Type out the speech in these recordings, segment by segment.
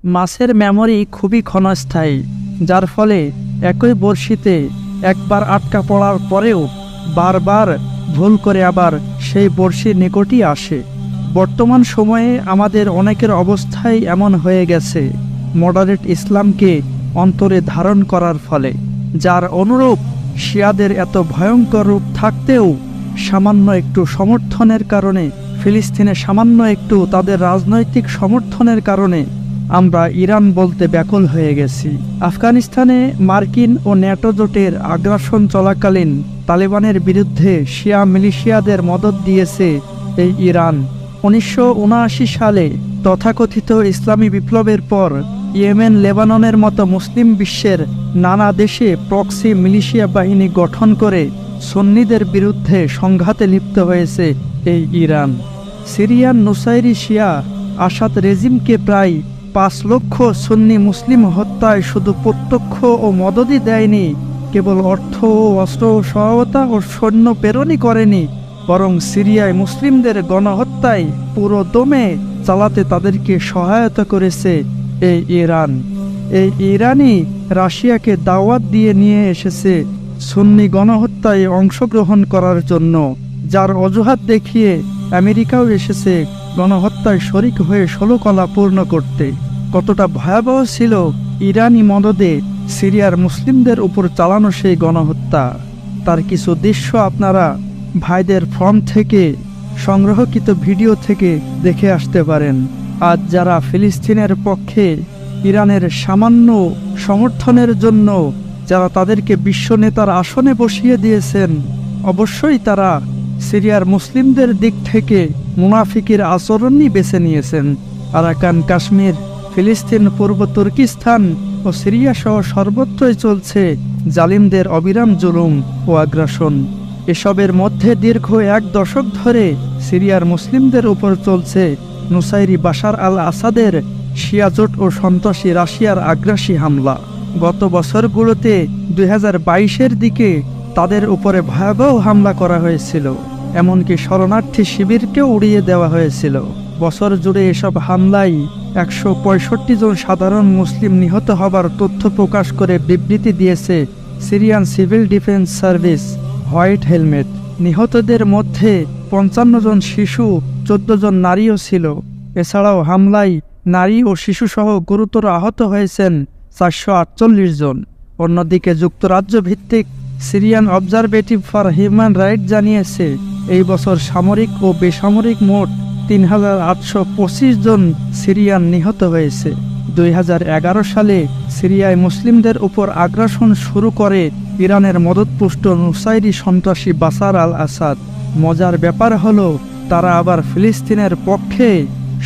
মাছের মেমোরি খুবই ক্ষণস্থায়ী, যার ফলে একই বড়শিতে একবার আটকা পড়ার পরেও বারবার ভুল করে আবার সেই বড়শির নিকটই আসে। বর্তমান সময়ে আমাদের অনেকের অবস্থাই এমন হয়ে গেছে মডারেট ইসলামকে অন্তরে ধারণ করার ফলে, যার অনুরূপ শিয়াদের এত ভয়ঙ্কর রূপ থাকতেও সামান্য একটু সমর্থনের কারণে, ফিলিস্তিনে সামান্য একটু তাদের রাজনৈতিক সমর্থনের কারণে আমরা ইরান বলতে ব্যাকুল হয়ে গেছি। আফগানিস্তানে মার্কিন ও ন্যাটো জোটের আগ্রাসন চলাকালীন তালেবানের বিরুদ্ধে শিয়া মিলিশিয়াদের মদদ দিয়েছে এই ইরান। 1979 সালে তথাকথিত ইসলামী বিপ্লবের পর ইয়েমেন, লেবাননের মতো মুসলিম বিশ্বের নানা দেশে প্রক্সি মিলিশিয়া বাহিনী গঠন করে সুন্নিদের বিরুদ্ধে সংঘাতে লিপ্ত হয়েছে এই ইরান। সিরিয়ান নুসাইরি শিয়া আসাদ রেজিমকে প্রায় 5 লক্ষ সুন্নি মুসলিম হত্যায় শুধু প্রত্যক্ষ ও মদতই দেয়নি, কেবল অর্থ ও অস্ত্র সহায়তা ও সৈন্য প্রেরণই করেনি, বরং সিরিয়ায় মুসলিমদের গণহত্যায় পুরো দমে চালাতে তাদেরকে সহায়তা করেছে এই ইরান। এই ইরানই রাশিয়াকে দাওয়াত দিয়ে নিয়ে এসেছে সুন্নি গণহত্যায় অংশগ্রহণ করার জন্য, যার অজুহাত দেখিয়ে আমেরিকাও এসেছে গণহত্যায় শরিক হয়ে ষোলকলা পূর্ণ করতে। কতটা ভয়াবহ ছিল ইরানি মদদে সিরিয়ার মুসলিমদের উপর চালানো সেই গণহত্যা, তার কিছু দৃশ্য আপনারা ভাইদের ফ্রন্ট থেকে সংগ্রহকৃত ভিডিও থেকে দেখে আসতে পারেন। আজ যারা ফিলিস্তিনের পক্ষে ইরানের সামান্য সমর্থনের জন্য যারা তাদেরকে বিশ্ব নেতার আসনে বসিয়ে দিয়েছেন, অবশ্যই তারা সিরিয়ার মুসলিমদের দিক থেকে মুনাফিকের আচরণই বেছে নিয়েছেন। আরাকান কাশ্মীর, ফিলিস্তিন, পূর্ব তুর্কিস্তান ও সিরিয়া সহ সর্বত্রই চলছে জালিমদের অবিরাম জুলুম ও আগ্রাসন। এসবের মধ্যে দীর্ঘ 1 দশক ধরে সিরিয়ার মুসলিমদের উপর চলছে নুসাইরি বাশার আল আসাদের শিয়াজোট ও সন্ত্রাসী রাশিয়ার আগ্রাসী হামলা। গত বছরগুলোতে 2022-এর দিকে তাদের উপরে ভয়াবহ হামলা করা হয়েছিল, এমনকি শরণার্থী শিবিরকেও উড়িয়ে দেওয়া হয়েছিল। বছর জুড়ে এসব হামলায় 165 জন সাধারণ মুসলিম নিহত হবার তথ্য প্রকাশ করে বিবৃতি দিয়েছে Syrian civil defence service white helmet. নিহতদের মধ্যে 55 জন শিশু, 14 জন নারীও ছিল। এছাড়াও হামলায় নারী ও শিশুসহ গুরুতর আহত হয়েছেন 448 জন। অন্যদিকে যুক্তরাজ্য ভিত্তিক সিরিয়ান অবজারভেটিভ ফর হিউম্যান রাইট জানিয়েছে এই বছর সামরিক ও বেসামরিক মোট 3825 জন সিরিয়ান নিহত হয়েছে। 2011 সালে সিরিয়ায় মুসলিমদের উপর আগ্রাসন শুরু করে ইরানের মদতপুষ্ট নুসাইরি সন্ত্রাসী বাশার আল আসাদ। মজার ব্যাপার হলো তারা আবার ফিলিস্তিনের পক্ষে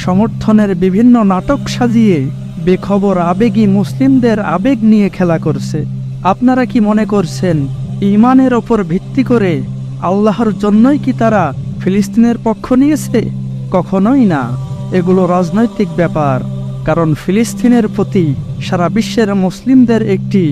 সমর্থনের বিভিন্ন নাটক সাজিয়ে বেখবর আবেগী মুসলিমদের আবেগ নিয়ে খেলা করছে। আপনারা কি মনে করছেন ঈমানের ওপর ভিত্তি করে আল্লাহর জন্যই কি তারা ফিলিস্তিনের পক্ষ নিয়েছে? কখনোই না। এগুলো রাজনৈতিক ব্যাপার, কারণ ফিলিস্তিনের প্রতি সারা বিশ্বের মুসলিমদের একটি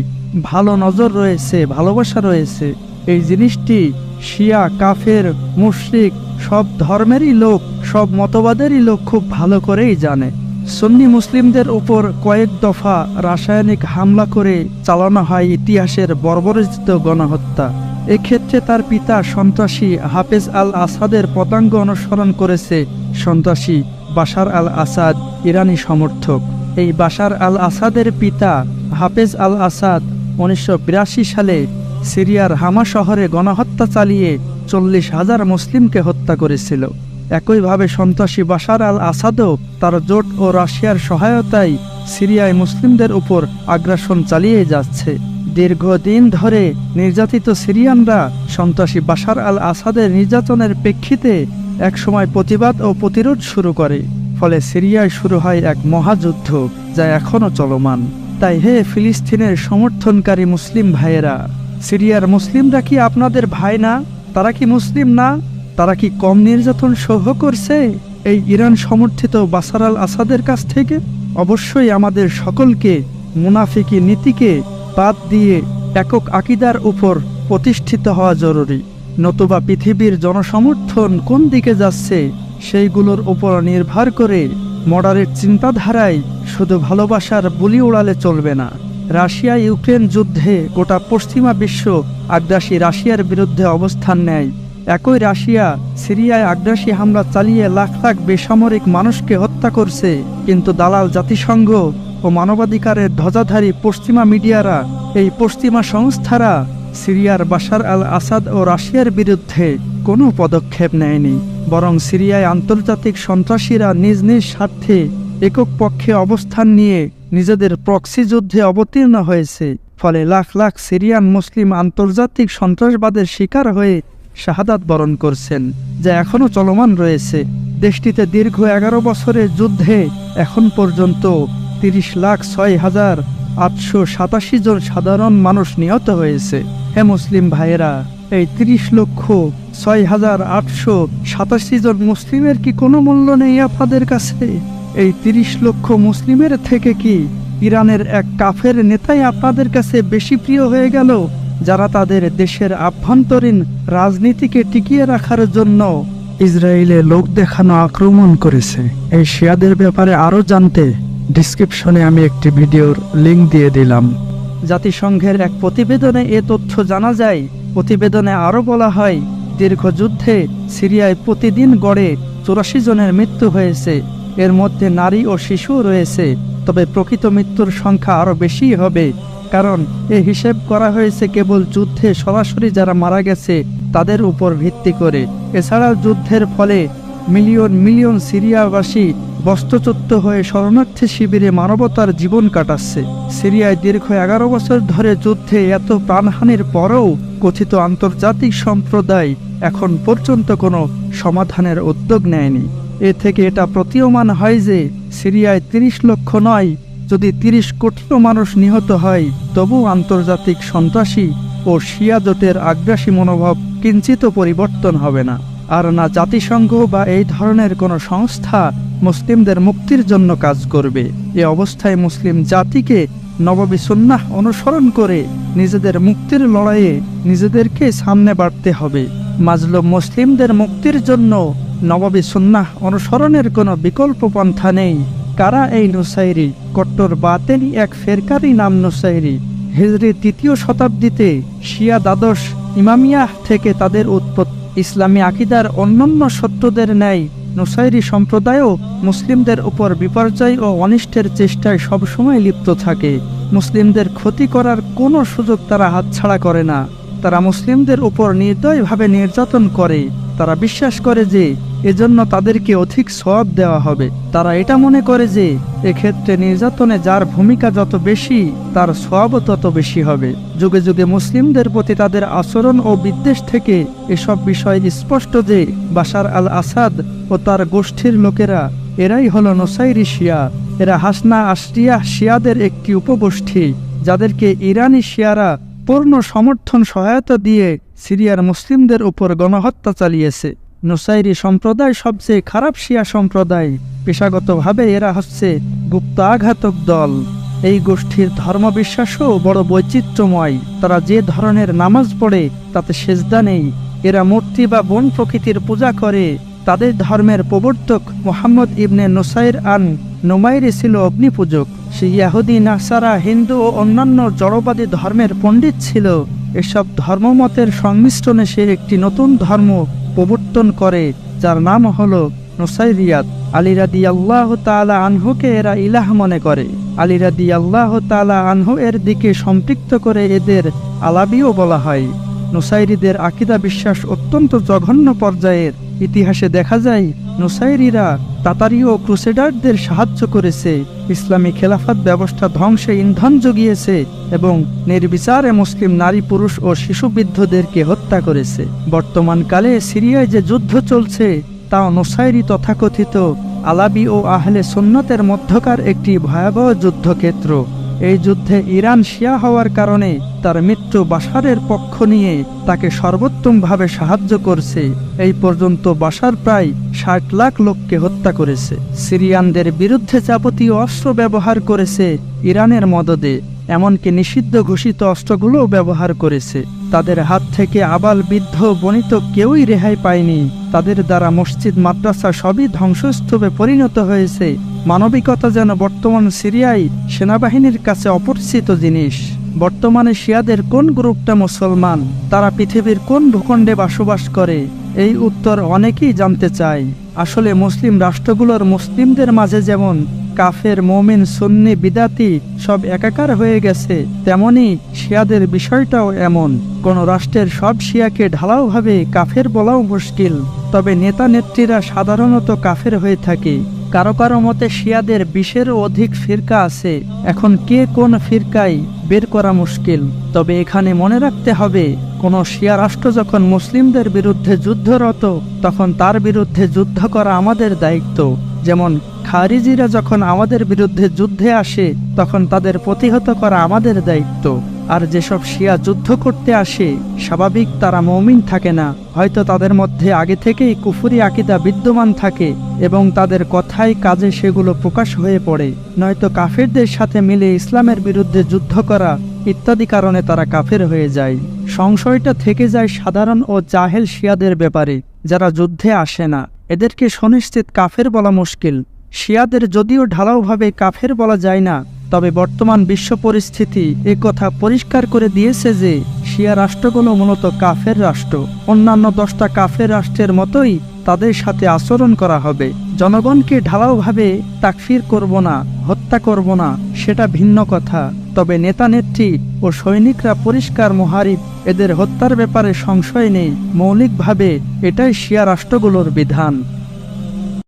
ভালো নজর রয়েছে, ভালোবাসা রয়েছে। এই জিনিসটি শিয়া, কাফের, মুশরিক সব ধর্মেরই লোক, সব মতবাদেরই লোক খুব ভালো করেই জানে। সুন্নি মুসলিমদের উপর কয়েক দফা রাসায়নিক হামলা করে চালানো হয় ইতিহাসের বর্বরোচিত গণহত্যা। এক্ষেত্রে তার পিতা সন্ত্রাসী হাফেজ আল আসাদের পদাঙ্গ অনুসরণ করেছে সন্ত্রাসী বাশার আল আসাদ, ইরানি সমর্থক। এই বাশার আল আসাদের পিতা হাফেজ আল আসাদ 1982 সালে সিরিয়ার হামা শহরে গণহত্যা চালিয়ে 40,000 মুসলিমকে হত্যা করেছিল। একইভাবে সন্ত্রাসী বাশার আল আসাদও তার জোট ও রাশিয়ার সহায়তায় সিরিয়ায় মুসলিমদের উপর আগ্রাসন চালিয়ে যাচ্ছে। দীর্ঘদিন ধরে নির্যাতিত সিরিয়ানরা সন্ত্রাসী বাশার আল আসাদের নির্যাতনের প্রেক্ষিতে একসময় প্রতিবাদ ও প্রতিরোধ শুরু করে, ফলে সিরিয়ায় শুরু হয় এক মহাযুদ্ধ যা এখনও চলমান। তাই হে ফিলিস্তিনের সমর্থনকারী মুসলিম ভাইয়েরা, সিরিয়ার মুসলিমরা কি আপনাদের ভাই না? তারা কি মুসলিম না? তারা কি কম নির্যাতন সহ্য করছে এই ইরান সমর্থিত বাশার আল আসাদের কাছ থেকে? অবশ্যই আমাদের সকলকে মুনাফিকি নীতিকে বাদ দিয়ে একক আকীদার উপর প্রতিষ্ঠিত হওয়া জরুরি, নতুবা পৃথিবীর জনসমর্থন কোন দিকে যাচ্ছে সেইগুলোর উপর নির্ভর করে মডারেট চিন্তাধারায় শুধু ভালোবাসার বুলি উড়ালে চলবে না। রাশিয়া ইউক্রেন যুদ্ধে গোটা পশ্চিমা বিশ্ব আগ্রাসী রাশিয়ার বিরুদ্ধে অবস্থান নেয়। একই রাশিয়া সিরিয়ায় আগ্রাসী হামলা চালিয়ে লাখ লাখ বেসামরিক মানুষকে হত্যা করছে, কিন্তু দালাল জাতিসংঘ ও মানবাধিকারের ধ্বজাধারী পশ্চিমা মিডিয়ারা, এই পশ্চিমা সংস্থারা সিরিয়ার বাশার আল আসাদ ও রাশিয়ার বিরুদ্ধে কোনো পদক্ষেপ নেয়নি, বরং সিরিয়ায় আন্তর্জাতিক সন্ত্রাসীরা নিজ নিজ স্বার্থে একক পক্ষে অবস্থান নিয়ে নিজেদের প্রক্সি যুদ্ধে অবতীর্ণ হয়েছে। ফলে লাখ লাখ সিরিয়ান মুসলিম আন্তর্জাতিক সন্ত্রাসবাদের শিকার হয়ে শাহাদাত বরণ করছেন, যা এখনও চলমান রয়েছে। দেশটিতে দীর্ঘ 11 বছরের যুদ্ধে এখন পর্যন্ত 30,06,887 জন সাধারণ মানুষ নিহত হয়েছে। হে মুসলিম ভাইয়েরা, এই 30,06,887 জন মুসলিমের কি কোনো মূল্য নেই আপনাদের কাছে? এই 30 লক্ষ মুসলিমের থেকে কি ইরানের এক কাফের নেতাই আপনাদের কাছে বেশি প্রিয় হয়ে গেল, যারা তাদের দেশের আভ্যন্তরীণ রাজনীতিকে টিকিয়ে রাখার জন্য ইসরায়েলে লোক দেখানো আক্রমণ করেছে? এই শিয়াদের ব্যাপারে আরও জানতে ডিসক্রিপশনে আমি একটি ভিডিওর লিঙ্ক দিয়ে দিলাম। জাতিসংঘের এক প্রতিবেদনে এ তথ্য জানা যায়। প্রতিবেদনে আরও বলা হয়, দীর্ঘ যুদ্ধে সিরিয়ায় প্রতিদিন গড়ে 84 জনের মৃত্যু হয়েছে। এর মধ্যে নারী ও শিশুও রয়েছে। তবে প্রকৃত মৃত্যুর সংখ্যা আরও বেশি হবে, কারণ এ হিসেব করা হয়েছে কেবল যুদ্ধে সরাসরি যারা মারা গেছে তাদের উপর ভিত্তি করে। এছাড়াও যুদ্ধের ফলে মিলিয়ন মিলিয়ন সিরিয়াবাসী বস্ত্রচ্যুত হয়ে শরণার্থী শিবিরে মানবতার জীবন কাটাচ্ছে। সিরিয়ায় দীর্ঘ 11 বছর ধরে যুদ্ধে এত প্রাণহানির পরেও কথিত আন্তর্জাতিক সম্প্রদায় এখন পর্যন্ত কোনো সমাধানের উদ্যোগ নেয়নি। এ থেকে এটা প্রতীয়মান হয় যে সিরিয়ায় 30 লক্ষ নয়, যদি 30 কোটিও মানুষ নিহত হয়, তবু আন্তর্জাতিক সন্ত্রাসী ও শিয়া জোটের আগ্রাসী মনোভাব কিঞ্চিত পরিবর্তন হবে না। আর না জাতিসংঘ বা এই ধরনের কোনো সংস্থা মুসলিমদের মুক্তির জন্য কাজ করবে। এ অবস্থায় মুসলিম জাতিকে নববী সুন্নাহ অনুসরণ করে নিজেদের মুক্তির লড়াইয়ে নিজেদেরকে সামনে বাড়তে হবে। মাজলুম মুসলিমদের মুক্তির জন্য নববী সুন্নাহ অনুসরণের কোনো বিকল্প পন্থা নেই। কারা এই নুসাইরি? কট্টর বাতেনি এক ফেরকারই নাম নুসাইরি। হিজরি 3য় শতাব্দীতে শিয়া দ্বাদশ ইমামিয়াহ থেকে তাদের উৎপত্তি। ইসলামী আকিদার অন্যান্য সত্যদের ন্যায় নুসাইরি সম্প্রদায়ও মুসলিমদের উপর বিপর্যয় ও অনিষ্টের চেষ্টায় সবসময় লিপ্ত থাকে। মুসলিমদের ক্ষতি করার কোনো সুযোগ তারা হাতছাড়া করে না। তারা মুসলিমদের উপর নির্দয়ভাবে নির্যাতন করে। তারা বিশ্বাস করে যে এজন্য তাদেরকে অধিক সওয়াব দেওয়া হবে। তারা এটা মনে করে যে এক্ষেত্রে নির্যাতনে যার ভূমিকা যত বেশি, তার সওয়াবও তত বেশি হবে। যুগে যুগে মুসলিমদের প্রতি তাদের আচরণ ও বিদ্বেষ থেকে এসব বিষয় স্পষ্ট যে বাশার আল আসাদ ও তার গোষ্ঠীর লোকেরা, এরাই হলো নুসাইরি শিয়া। এরা হাসনা আশরিয়াহ শিয়াদের একটি উপগোষ্ঠী, যাদেরকে ইরানি শিয়ারা পূর্ণ সমর্থন সহায়তা দিয়ে সিরিয়ার মুসলিমদের উপর গণহত্যা চালিয়েছে। নুসাইরি সম্প্রদায় সবচেয়ে খারাপ শিয়া সম্প্রদায়। পেশাগতভাবে এরা হচ্ছে গুপ্ত আঘাতক দল। এই গোষ্ঠীর ধর্মবিশ্বাসও বড় বৈচিত্র্যময়। তারা যে ধরনের নামাজ পড়ে তাতে সেজদা নেই। এরা মূর্তি বা বন প্রকৃতির পূজা করে। তাদের ধর্মের প্রবর্তক মুহাম্মদ ইবনে নুসাইর আন নুমাইরি ছিল অগ্নিপূজক। সে ইয়াহুদি, নাসারা, হিন্দু ও অন্যান্য জড়বাদী ধর্মের পণ্ডিত ছিল। এসব ধর্মমতের সংমিশ্রণে সে একটি নতুন ধর্ম প্রবর্তন করে, যার নাম হলো নুসাইরিয়াত। আলী রাদিয়াল্লাহু তাআলা আনহুকে এরা ইলাহ মনে করে। আলী রাদিয়াল্লাহু তাআলা আনহু এর দিকে সম্পৃক্ত করে এদের আলাবিও বলা হয়। নুসাইরিদের আকিদা বিশ্বাস অত্যন্ত জঘন্য পর্যায়ের। ইতিহাসে দেখা যায় নুসাইরিরা তাতারি ও ক্রুসেডারদের সাহায্য করেছে, ইসলামী খেলাফত ব্যবস্থা ধ্বংসে ইন্ধন জুগিয়েছে এবং নির্বিচারে মুসলিম নারী, পুরুষ ও শিশুবৃদ্ধদেরকে হত্যা করেছে। বর্তমানকালে সিরিয়ায় যে যুদ্ধ চলছে তাও নুসাইরি তথাকথিত আলাবি ও আহলে সুন্নতের মধ্যকার একটি ভয়াবহ যুদ্ধক্ষেত্র। এই যুদ্ধে ইরান শিয়া হওয়ার কারণে তার মিত্র বাশারের পক্ষ নিয়ে তাকে সর্বোত্তমভাবে সাহায্য করছে। এই পর্যন্ত বাশার প্রায় 60 লাখ লোককে হত্যা করেছে। সিরিয়ানদের বিরুদ্ধে যাবতীয় অস্ত্র ব্যবহার করেছে ইরানের মদদে। এমনকি নিষিদ্ধ ঘোষিত অস্ত্রগুলোও ব্যবহার করেছে। তাদের হাত থেকে আবাল বৃদ্ধ বনিত কেউই রেহাই পায়নি। তাদের দ্বারা মসজিদ মাদ্রাসা সবই ধ্বংসস্তূপে পরিণত হয়েছে। মানবিকতা যেন বর্তমান সিরিয়ায় সেনাবাহিনীর কাছে অপরিচিত জিনিস। বর্তমানে শিয়াদের কোন গ্রুপটা মুসলমান, তারা পৃথিবীর কোন ভূখণ্ডে বসবাস করে, এই উত্তর অনেকেই জানতে চায়। আসলে মুসলিম রাষ্ট্রগুলোর মুসলিমদের মাঝে যেমন কাফের, মুমিন, সুন্নি, বিদাতি সব একাকার হয়ে গেছে, তেমনি শিয়াদের বিষয়টাও এমন। কোন রাষ্ট্রের সব শিয়াকে ঢালাওভাবে কাফের বলাও মুশকিল, তবে নেতা নেত্রীরা সাধারণত কাফের হয়ে থাকে। কারো কারো মতে শিয়াদের 20-এরও অধিক ফিরকা আছে। এখন কে কোন ফিরকায় বের করা মুশকিল। তবে এখানে মনে রাখতে হবে, কোন শিয়া রাষ্ট্র যখন মুসলিমদের বিরুদ্ধে যুদ্ধরত, তখন তার বিরুদ্ধে যুদ্ধ করা আমাদের দায়িত্ব। যেমন খারিজিরা যখন আমাদের বিরুদ্ধে যুদ্ধে আসে, তখন তাদের প্রতিহত করা আমাদের দায়িত্ব। আর যেসব শিয়া যুদ্ধ করতে আসে, স্বাভাবিক তারা মুমিন থাকে না, হয়তো তাদের মধ্যে আগে থেকেই কুফরি আকীদা বিদ্যমান থাকে এবং তাদের কথায় কাজে সেগুলো প্রকাশ হয়ে পড়ে, নয়তো কাফেরদের সাথে মিলে ইসলামের বিরুদ্ধে যুদ্ধ করা ইত্যাদি কারণে তারা কাফের হয়ে যায়। সংশয়টা থেকে যায় সাধারণ ও জাহেল শিয়াদের ব্যাপারে, যারা যুদ্ধে আসে না। এদেরকে সুনিশ্চিত কাফের বলা মুশকিল। শিয়াদের যদিও ঢালাওভাবে কাফের বলা যায় না, তবে বর্তমান বিশ্ব পরিস্থিতি কথা পরিষ্কার করে দিয়েছে যে শিয়া রাষ্ট্রগুলো মূলত কাফের রাষ্ট্র। অন্যান্য 10টা কাফের রাষ্ট্রের মতোই তাদের সাথে আচরণ করা হবে। জনগণকে ঢালাওভাবে তাকফির করব না, হত্যা করব না, সেটা ভিন্ন কথা। তবে নেতা নেত্রী ও সৈনিকরা পরিষ্কার মুহারিব, এদের হত্যার ব্যাপারে সংশয় নেই। মৌলিকভাবে এটাই শিয়া রাষ্ট্রগুলোর বিধান।